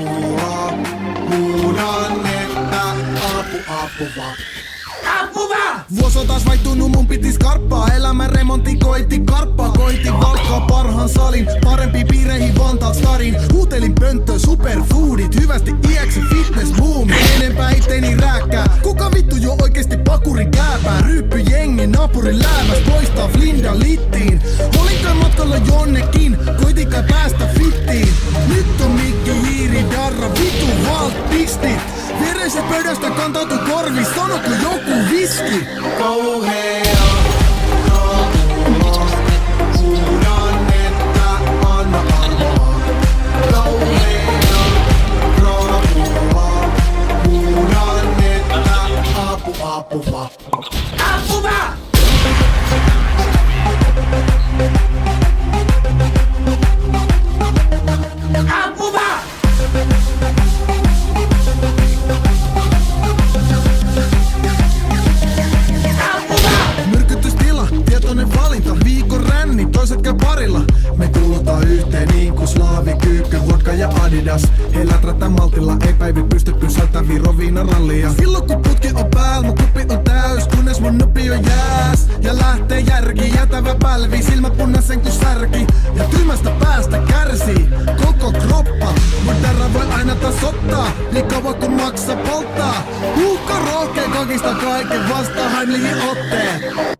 apua. Huudan, että apu vaan. Vuos on taas vaihtunut, mun piti skarppaa. Elämän remontti koitti karppaa. Koitin valkkaa parhaan salin. Parempi piireihin Vantaalt starin. Huutelin pönttö, superfoodit. Hyvästi iäksi fitness boom. Enempää itteeni rääkkää. Kuka vittu jo oikeesti pakurin kääpää? Ryyppy jengi naapurin läämäs. Poistaa Flinda littiin. Olinkaan matkalla jonnekin. Koitin kai päästä fittiin. Nyt on mikki hiiri darra. Vittu vaalt pistit. Vereiset pöydästä kantautu korvi. Sanotko joku viski? Kauhea apua. Huudan, että anna armoa. Kauhea apua. Huudan, että apu vaan. Viikon ränni, toiset käy parilla. Me kuulutaan yhteen niin kuin Slaavi, Kyykky, vodka ja Adidas. He läträtään maltilla, ei päivi pysty pysäytää Viroviina rallia. Silloin kun putki on päällä, mun kuppi on täys. Kunnes mun nupi on jääs ja lähtee järki. Jätävä pälvi, silmät punaisen kuin särki. Ja tyhmästä päästä kärsii koko kroppa. Mut terra voi aina tasoittaa, niin kauan kun maksa polttaa. Huukka rohkeen kakista kaiken vastaan, Heimlihin otteen.